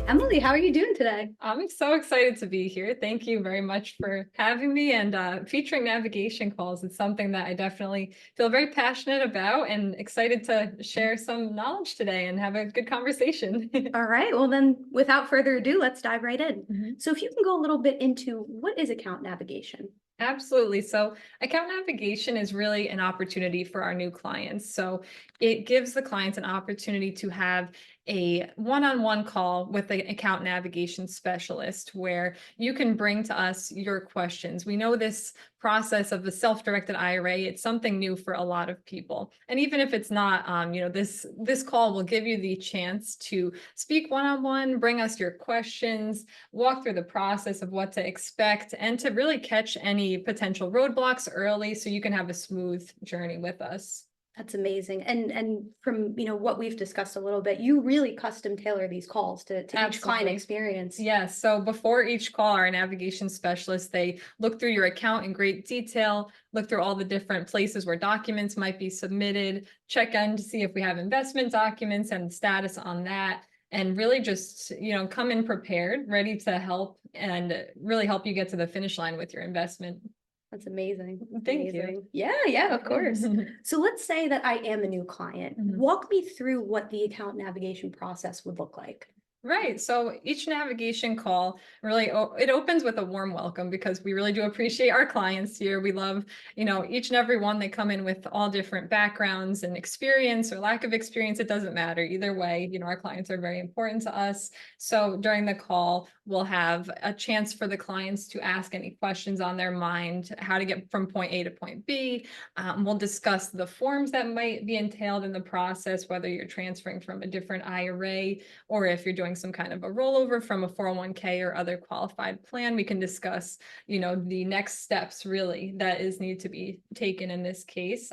Emily, how are you doing today? I'm so excited to be here. Thank you very much for having me and featuring navigation calls. It's something that I definitely feel very passionate about and excited to share some knowledge today and have a good conversation. All right, well then, without further ado, let's dive right in. Mhm. So if you can go a little bit into what is account navigation? Absolutely. So account navigation is really an opportunity for our new clients. So it gives the clients an opportunity to have a one-on-one call with the account navigation specialist where you can bring to us your questions. We know this process of the self-directed IRA, it's something new for a lot of people. And even if it's not, this call will give you the chance to speak one-on-one, bring us your questions, walk through the process of what to expect, and to really catch any potential roadblocks early so you can have a smooth journey with us. That's amazing. And from what we've discussed a little bit, you really custom tailor these calls to each client Absolutely. experience. Yes. So before each call, our navigation specialist, they look through your account in great detail, look through all the different places where documents might be submitted, check in to see if we have investment documents and the status on that, and really just, come in prepared, ready to help and really help you get to the finish line with your investment. That's amazing. Thank you. Amazing. Yeah, of course. So let's say that I am a new client. Mhm. Walk me through what the account navigation process would look like. Right. So each navigation call really, it opens with a warm welcome because we really do appreciate our clients here. We love, each and every one. They come in with all different backgrounds and experience or lack of experience. It doesn't matter either way. Our clients are very important to us. So during the call, we'll have a chance for the clients to ask any questions on their mind, how to get from point A to point B. We'll discuss the forms that might be entailed in the process, whether you're transferring from a different IRA or if you're doing some kind of a rollover from a 401k or other qualified plan. We can discuss, the next steps really that is need to be taken in this case.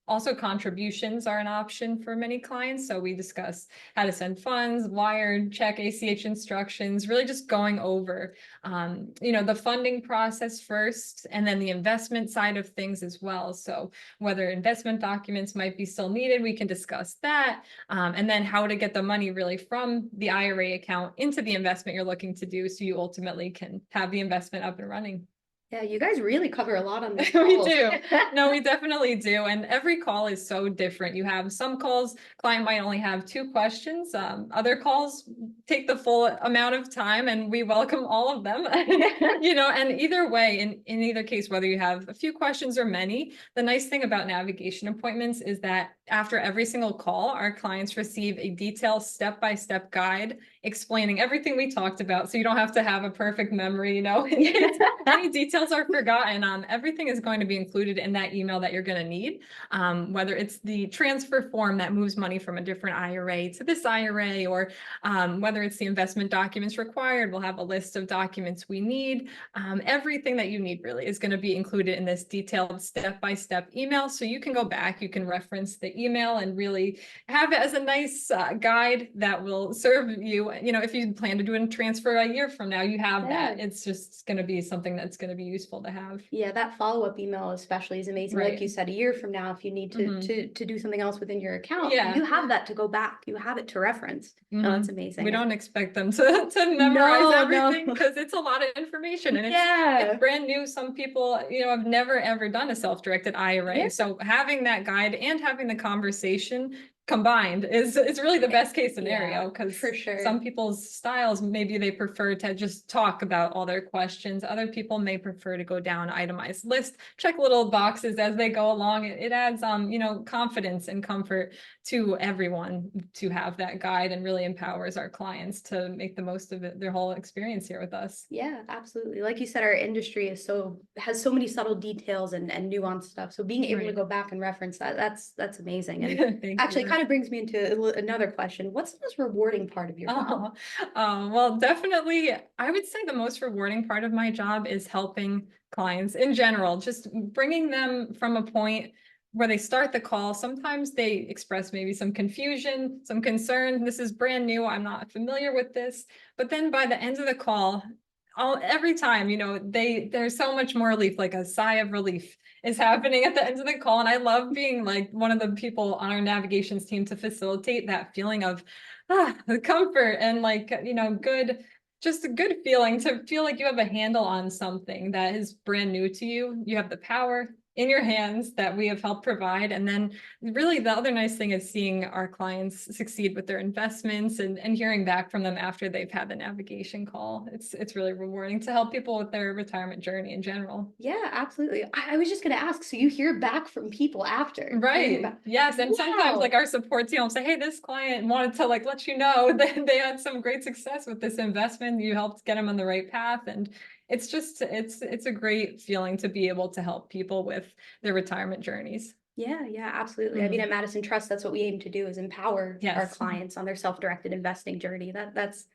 Also, contributions are an option for many clients. So we discuss how to send funds, wired, check, ACH instructions, really just going over, the funding process first, and then the investment side of things as well. So whether investment documents might be still needed, we can discuss that. And then how to get the money really from the IRA account into the investment you're looking to do so you ultimately can have the investment up and running. Yeah, you guys really cover a lot on this We call. do. No, we definitely do. And every call is so different. You have some calls, client might only have two questions. Other calls take the full amount of time and we welcome all of them. And either way, in either case, whether you have a few questions or many, the nice thing about navigation appointments is that after every single call, our clients receive a detailed step-by-step guide explaining everything we talked about. So you don't have to have a perfect memory, any details are forgotten. Everything is going to be included in that email that you're going to need, whether it's the transfer form that moves money from a different IRA to this IRA, or whether it's the investment documents required. We'll have a list of documents we need. Everything that you need really is going to be included in this detailed step-by-step email. So you can go back, you can reference the email and really have it as a nice guide that will serve you. If you plan to do a transfer a year from now, you have that. It's just going to be something that's going to be useful to have. Yeah, that follow-up email especially is amazing. Right. Like you said, a year from now, if you need to do something else within your account, you have that to go back. You have it to reference. No, that's amazing. We don't expect them to memorize everything because it's a lot of information and it's brand new. Some people, have never ever done a self-directed IRA. So having that guide and having the conversation combined is really the best case scenario, because for sure some people's styles, maybe they prefer to just talk about all their questions. Other people may prefer to go down an itemized list, check little boxes as they go along. It adds confidence and comfort to everyone to have that guide, and really empowers our clients to make the most of it, their whole experience here with us. Yeah, absolutely. Like you said, our industry has so many subtle details and nuanced stuff. So being able to go back and reference that's amazing. And actually kind of brings me into another question. What's the most rewarding part of your job? Well, definitely, I would say the most rewarding part of my job is helping clients in general, just bringing them from a point where they start the call. Sometimes they express maybe some confusion, some concern. This is brand new. I'm not familiar with this. But then by the end of the call, every time, there's so much more relief, like a sigh of relief is happening at the end of the call. And I love being like one of the people on our navigations team to facilitate that feeling of the comfort and like, just a good feeling to feel like you have a handle on something that is brand new to you. You have the power in your hands that we have helped provide. And then really the other nice thing is seeing our clients succeed with their investments and hearing back from them after they've had the navigation call. It's really rewarding to help people with their retirement journey in general. Yeah, absolutely. I was just going to ask, so you hear back from people after? Right. Yes. And sometimes like our support team will say, hey, this client wanted to like let you know that they had some great success with this investment. You helped get them on the right path. And it's just, it's a great feeling to be able to help people with their retirement journeys. Yeah, yeah, absolutely. I mean, at Madison Trust, that's what we aim to do, is empower our clients on their self-directed investing journey. That's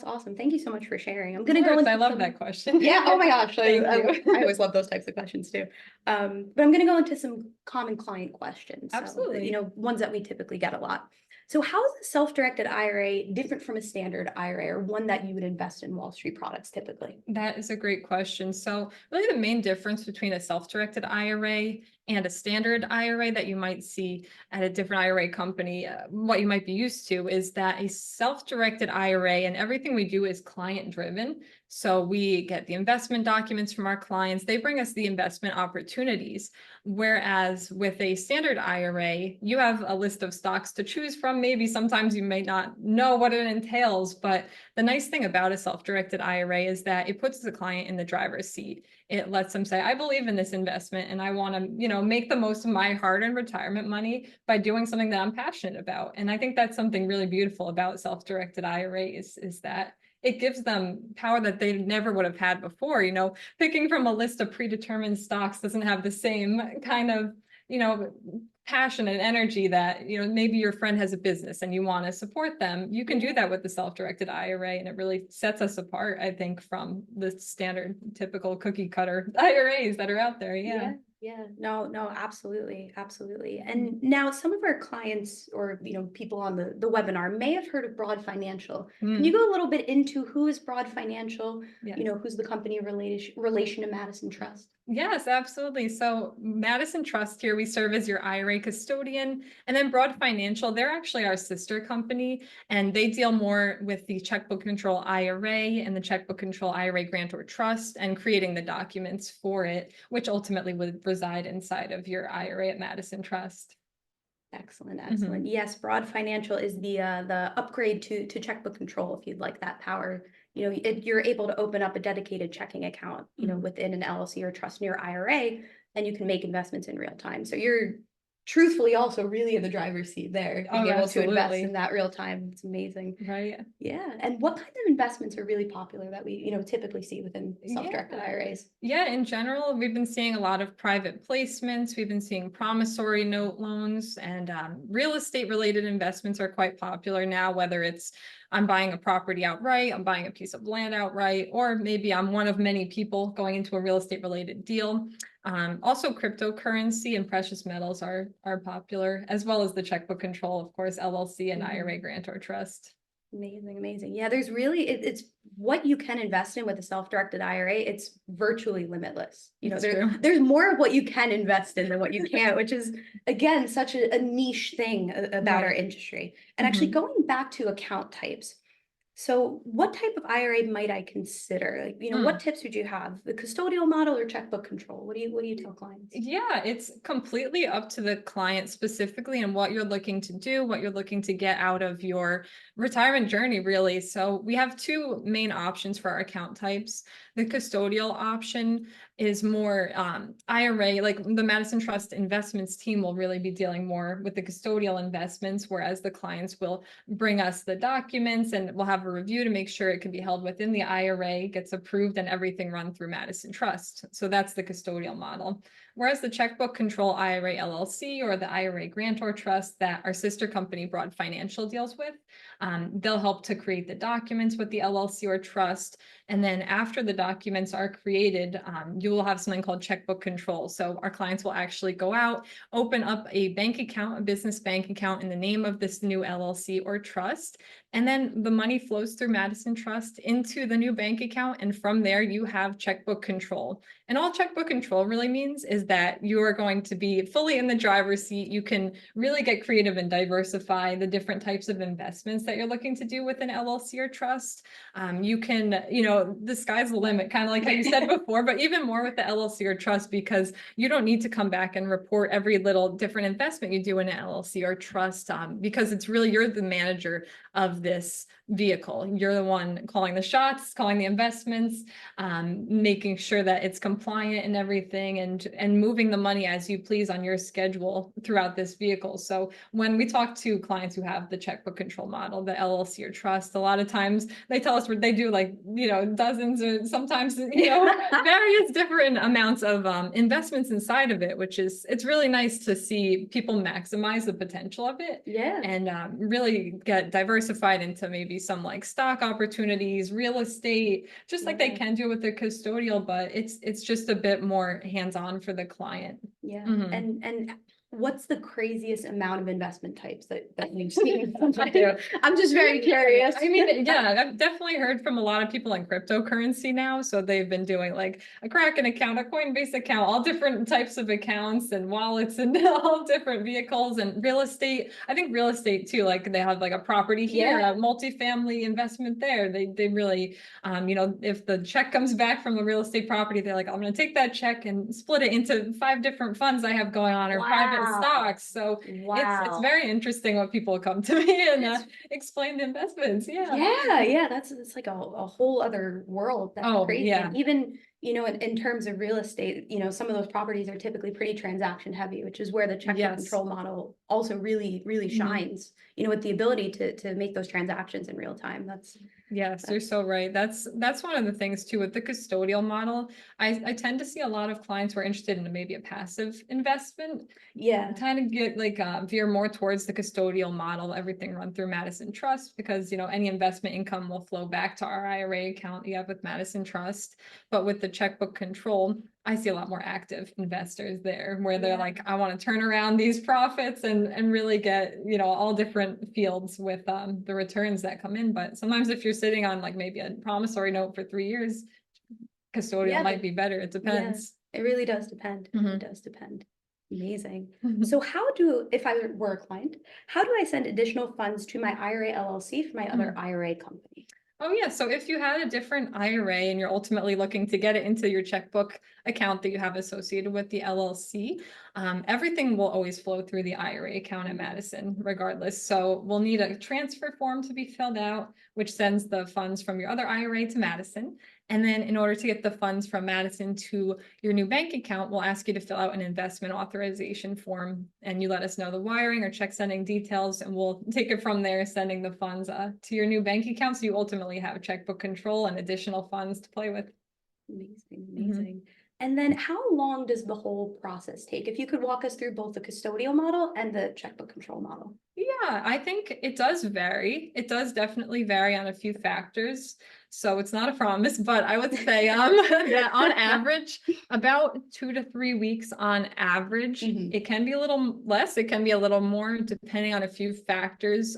awesome. Thank you so much for sharing. I'm going to go into I love that question. Yeah. Oh my gosh. I always love those types of questions too. But I'm going to go into some common client questions. So, Absolutely. Ones that we typically get a lot. So how is a self-directed IRA different from a standard IRA, or one that you would invest in Wall Street products typically? That is a great question. So really the main difference between a self-directed IRA and a standard IRA that you might see at a different IRA company, what you might be used to is that a self-directed IRA and everything we do is client driven. So we get the investment documents from our clients. They bring us the investment opportunities. Whereas with a standard IRA, you have a list of stocks to choose from. Maybe sometimes you may not know what it entails, but the nice thing about a self-directed IRA is that it puts the client in the driver's seat. It lets them say, I believe in this investment and I want to, make the most of my hard-earned retirement money by doing something that I'm passionate about. And I think that's something really beautiful about self-directed IRAs is that it gives them power that they never would have had before. Picking from a list of predetermined stocks doesn't have the same kind of, passion and energy that, maybe your friend has a business and you want to support them. You can do that with the self-directed IRA, and it really sets us apart, I think, from the standard typical cookie cutter IRAs that are out there. Yeah. Yeah, no, absolutely, absolutely. And now some of our clients or, people on the webinar may have heard of Broad Financial. Can you go a little bit into who is Broad Financial? Yes. Who's the company relation to Madison Trust? Yes, absolutely. So Madison Trust here, we serve as your IRA custodian, and then Broad Financial, they're actually our sister company, and they deal more with the checkbook control IRA and the checkbook control IRA grantor trust and creating the documents for it, which ultimately would reside inside of your IRA at Madison Trust. Excellent, excellent. Yes, Broad Financial is the upgrade to checkbook control. If you'd like that power, you're able to open up a dedicated checking account, within an LLC or trust in your IRA, and you can make investments in real time. So you're truthfully also really in the driver's seat there, being able to invest in that real time. It's amazing. Right. Yeah. And what kind of investments are really popular that we, typically see within self-directed IRAs? Yeah, in general, we've been seeing a lot of private placements. We've been seeing promissory note loans, and real estate related investments are quite popular now, whether it's I'm buying a property outright, I'm buying a piece of land outright, or maybe I'm one of many people going into a real estate related deal. Also cryptocurrency and precious metals are popular, as well as the checkbook control, of course, LLC and IRA grantor trust. Amazing, amazing. Yeah, there's really, it's what you can invest in with a self-directed IRA. It's virtually limitless. There's more of what you can invest in than what you can't, which is, again, such a niche thing about our industry. And actually going back to account types. So what type of IRA might I consider? What tips would you have? The custodial model or checkbook control? What do you tell clients? Yeah, it's completely up to the client specifically and what you're looking to do, what you're looking to get out of your retirement journey, really. So we have two main options for our account types. The custodial option is more IRA, like the Madison Trust investments team will really be dealing more with the custodial investments, whereas the clients will bring us the documents and we'll have a review to make sure it can be held within the IRA, gets approved, and everything run through Madison Trust. So that's the custodial model. Whereas the checkbook control IRA LLC or the IRA grantor trust that our sister company Broad Financial deals with, they'll help to create the documents with the LLC or trust. And then after the documents are created, you will have something called checkbook control. So our clients will actually go out, open up a bank account, a business bank account in the name of this new LLC or trust. And then the money flows through Madison Trust into the new bank account. And from there, you have checkbook control. And all checkbook control really means is is that you are going to be fully in the driver's seat. You can really get creative and diversify the different types of investments that you're looking to do with an LLC or trust. You can, the sky's the limit, kind of like how you said before, but even more with the LLC or trust, because you don't need to come back and report every little different investment you do in an LLC or trust, because it's really, you're the manager of this vehicle. You're the one calling the shots, calling the investments, making sure that it's compliant and everything, and moving the money as you please on your schedule throughout this vehicle. So when we talk to clients who have the checkbook control model, the LLC or trust, a lot of times they tell us what they do, like, dozens or sometimes, various different amounts of investments inside of it, which is, it's really nice to see people maximize the potential of it. Yeah. And really get diversified into maybe some like stock opportunities, real estate, just like they can do with their custodial, but it's just a bit more hands-on for the client. Yeah. And what's the craziest amount of investment types that you've seen? I'm just very curious. I mean, yeah, I've definitely heard from a lot of people in cryptocurrency now. So they've been doing like a Kraken account, a Coinbase account, all different types of accounts and wallets and all different vehicles, and real estate. I think real estate too, like they have like a property here, a multifamily investment there. They really, if the check comes back from the real estate property, they're like, I'm going to take that check and split it into 5 different funds I have going on, or private stocks. So it's very interesting what people come to me and explain the investments. It's like a whole other world. That's crazy. And even in terms of real estate, some of those properties are typically pretty transaction heavy, which is where the checkbook control model also really shines, with the ability to make those transactions in real time. Yes, you're so right. That's one of the things too with the custodial model. I tend to see a lot of clients who are interested in maybe a passive investment. Kind of get like veer more towards the custodial model, everything run through Madison Trust, because any investment income will flow back to our IRA account you have with Madison Trust. But with the checkbook control, I see a lot more active investors there, where they're like, I want to turn around these profits and really get, all different fields with the returns that come in. But sometimes if you're sitting on like maybe a promissory note for 3 years, custodial might be better. It depends. It really does depend. It does depend. Amazing. So if I were a client, how do I send additional funds to my IRA LLC from my other IRA company? Oh yeah, so if you had a different IRA and you're ultimately looking to get it into your checkbook account that you have associated with the LLC, everything will always flow through the IRA account at Madison regardless. So we'll need a transfer form to be filled out, which sends the funds from your other IRA to Madison. And then in order to get the funds from Madison to your new bank account, we'll ask you to fill out an investment authorization form, and you let us know the wiring or check sending details, and we'll take it from there, sending the funds to your new bank account. So you ultimately have checkbook control and additional funds to play with. Amazing. And then how long does the whole process take? If you could walk us through both the custodial model and the checkbook control model. Yeah, I think it does vary. It does definitely vary on a few factors. So it's not a promise, but I would say that on average, about 2 to 3 weeks on average. It can be a little less, it can be a little more, depending on a few factors.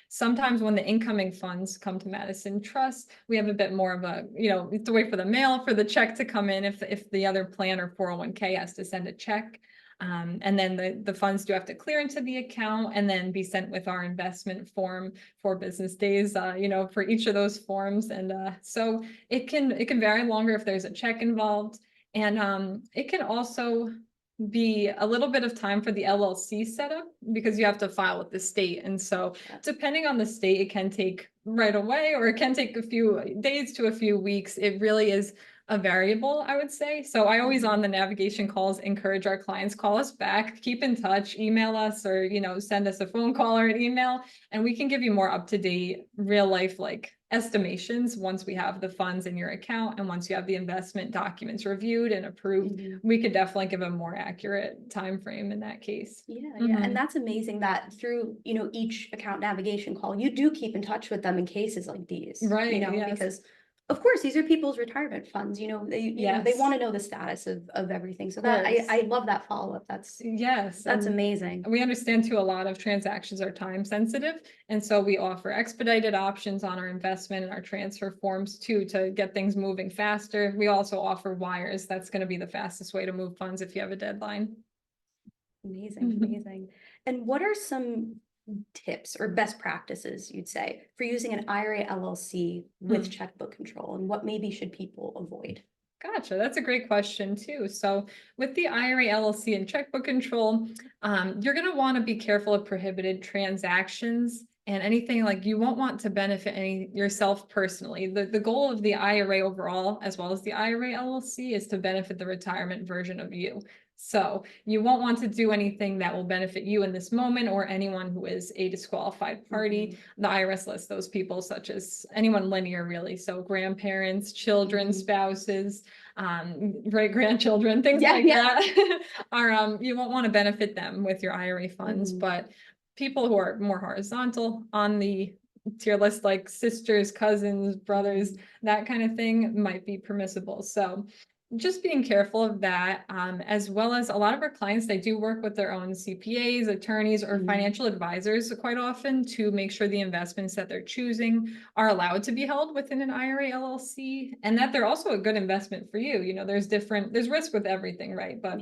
Sometimes when the incoming funds come to Madison Trust, we have a bit more of a, we have to wait for the mail for the check to come in if the other plan or 401k has to send a check. And then the funds do have to clear into the account and then be sent with our investment form 4 business days, for each of those forms. And so it can vary longer if there's a check involved. And it can also be a little bit of time for the LLC setup, because you have to file with the state. And so depending on the state, it can take right away, or it can take a few days to a few weeks. It really is a variable, I would say. So I always on the navigation calls encourage our clients, call us back, keep in touch, email us, or, send us a phone call or an email, and we can give you more up-to-date real life, like estimations once we have the funds in your account. And once you have the investment documents reviewed and approved, we could definitely give a more accurate time frame in that case. And that's amazing that through, each account navigation call, you do keep in touch with them in cases like these. Right. Because of course, these are people's retirement funds, you know, they Yes. want to know the status of everything. So that course. I love that follow-up. Yes. That's and amazing. We understand too, a lot of transactions are time sensitive. And so we offer expedited options on our investment and our transfer forms too, to get things moving faster. We also offer wires. That's going to be the fastest way to move funds if you have a deadline. Amazing, amazing. And what are some tips or best practices you'd say for using an IRA LLC with checkbook control, and what maybe should people avoid? Gotcha. That's a great question too. So with the IRA LLC and checkbook control, you're going to want to be careful of prohibited transactions and anything like you won't want to benefit yourself personally. The goal of the IRA overall, as well as the IRA LLC, is to benefit the retirement version of you. So you won't want to do anything that will benefit you in this moment or anyone who is a disqualified party. The IRS lists those people such as anyone linear really. So grandparents, children, spouses, great grandchildren, things like that are, you won't want to benefit them with your IRA funds, but people who are more horizontal on the tier list, like sisters, cousins, brothers, that kind of thing might be permissible. So just being careful of that, as well as a lot of our clients, they do work with their own CPAs, attorneys, or financial advisors quite often to make sure the investments that they're choosing are allowed to be held within an IRA LLC, and that they're also a good investment for you. You know, there's risk with everything, right? But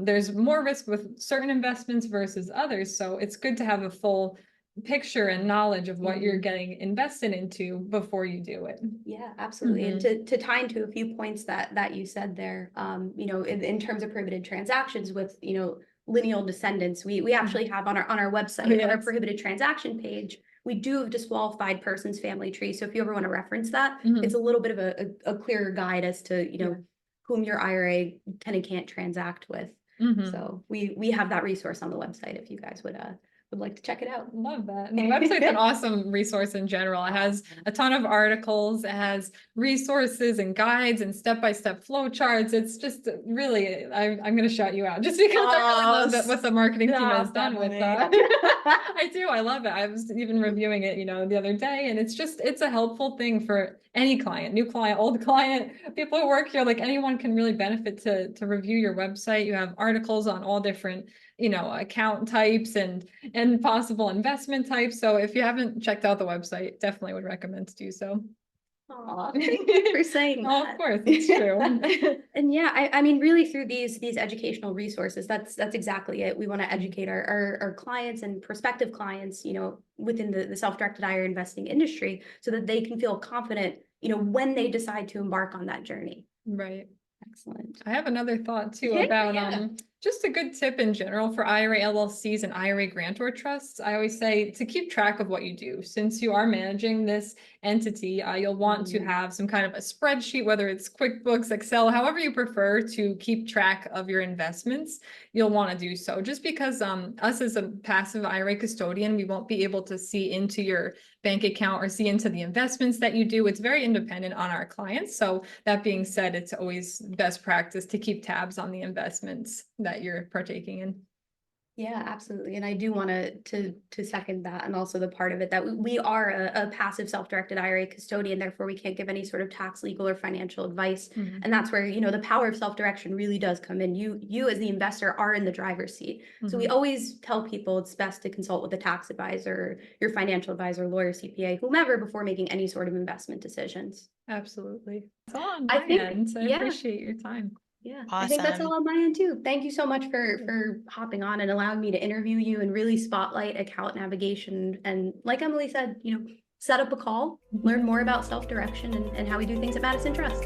there's more risk with certain investments versus others. So it's good to have a full picture and knowledge of what you're getting invested into before you do it. Yeah, absolutely. And to tie into a few points that you said there, you know, in terms of prohibited transactions with, you know, lineal descendants, we actually have on our website, on our prohibited transaction page, we do have disqualified person's family tree. So if you ever want to reference that, it's a little bit of a clearer guide as to, you know, whom your IRA can and can't transact with. So we have that resource on the website if you guys would like to check it out. Love that. And the website's an awesome resource in general. It has a ton of articles, it has resources and guides and step-by-step flow charts. It's just really, I'm going to shout you out just because I really love what the marketing team has done with that. I do. I love it. I was even reviewing it, you know, the other day, and it's a helpful thing for any client, new client, old client, people who work here, like anyone can really benefit to review your website. You have articles on all different, you know, account types and possible investment types. So if you haven't checked out the website, definitely would recommend to do so. Aw, thank you for saying that. Of course, it's true. And yeah, I mean, really through these educational resources, that's exactly it. We want to educate our clients and prospective clients, you know, within the self-directed IRA investing industry so that they can feel confident, you know, when they decide to embark on that journey. Right. Excellent. I have another thought too about just a good tip in general for IRA LLCs and IRA grantor trusts. I always say to keep track of what you do. Since you are managing this entity, you'll want to have some kind of a spreadsheet, whether it's QuickBooks, Excel, however you prefer to keep track of your investments, you'll want to do so. Just because us as a passive IRA custodian, we won't be able to see into your bank account or see into the investments that you do. It's very independent on our clients. So that being said, it's always best practice to keep tabs on the investments that you're partaking in. Yeah, absolutely. And I do want to second that, and also the part of it that we are a passive self-directed IRA custodian, therefore we can't give any sort of tax, legal, or financial advice. And that's where, you know, the power of self-direction really does come in. You as the investor are in the driver's seat. So we always tell people it's best to consult with a tax advisor, your financial advisor, lawyer, CPA, whomever, before making any sort of investment decisions. Absolutely. That's all on my end. I appreciate your time. Yeah, Awesome. I think that's all on my end too. Thank you so much for hopping on and allowing me to interview you and really spotlight account navigation. And like Emily said, you know, set up a call, learn more about self-direction and how we do things at Madison Trust.